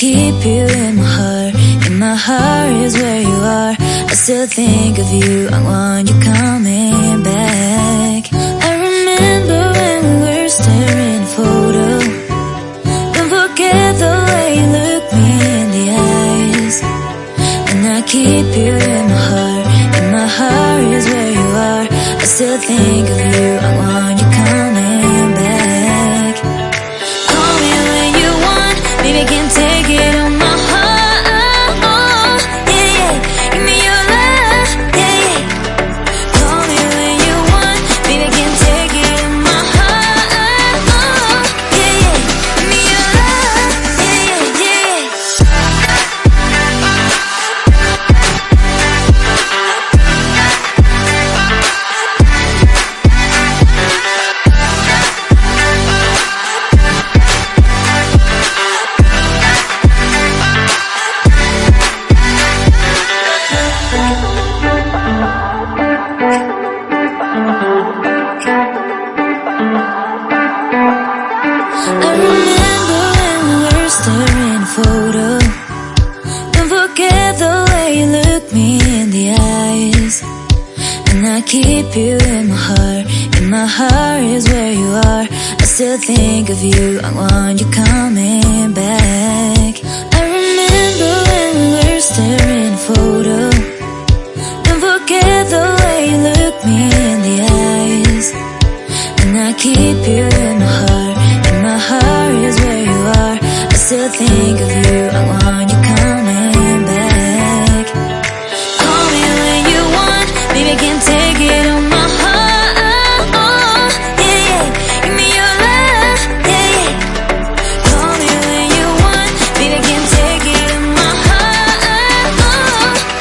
keep you in my heart. In my heart is where you are. I still think of you, I want you coming back. I remember when we were staring at a photo. Don't forget the way you look me in the eyes. And I keep you in my heart. In my heart is where you are. I still think of you, I want you coming back. Call me when you want, baby, can take it on my heart. Yeah, yeah, give me your love, yeah, yeah. Call me when you want, baby, can take it on my heart. Yeah, yeah, give me your love, yeah, yeah, yeah. I remember when we were staring at a photo. Don't forget the way you look me in the eyes. And I keep you in my heart. In my heart is where you are. I still think of you, I want you coming back. I remember when we were staring at a photo. Don't forget the way you look me in the eyes. And I keep you in my heart. In my heart is where you are. I still think of you, I want you coming back. Call me when you want, baby, can take it on my heart. Yeah, yeah, give me your love, yeah, yeah. Call me when you want, baby, can take it on my heart.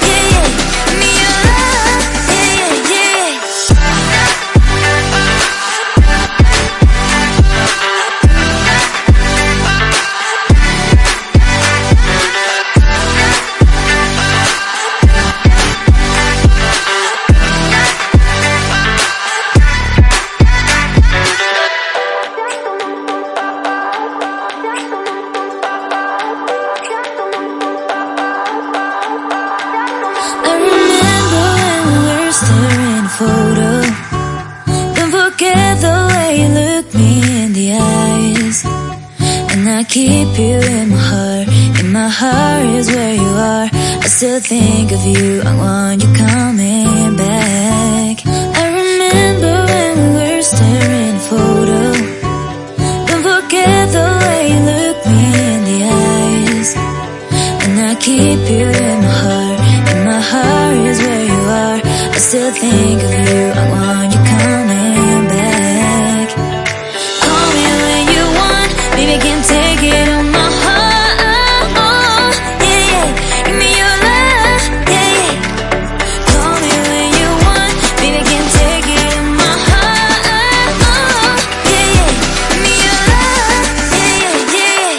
Yeah, yeah, give me your love, yeah, yeah, yeah. I remember when we were staring at a photo. Don't forget the way you look me in the eyes. And I keep you in my heart. In my heart is where you are. I still think of you, I want you coming back. I remember when we were staring at a photo. Don't forget the way you look me in the eyes. And I keep you in my heart. In my heart is where you are. I still think of you, I want you coming back. Call me when you want, baby, can take it on my heart. Yeah, yeah, give me your love, yeah, yeah. Call me when you want, baby, can take it on my heart. Yeah, yeah, give me your love, yeah, yeah, yeah.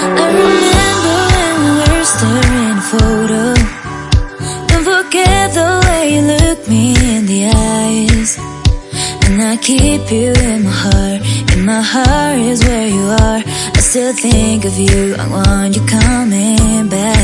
I remember when we were staring at a photo. Don't forget the way you look me in the eyes. And I keep you in my heart. In my heart is where you are. I still think of you, I want you coming back.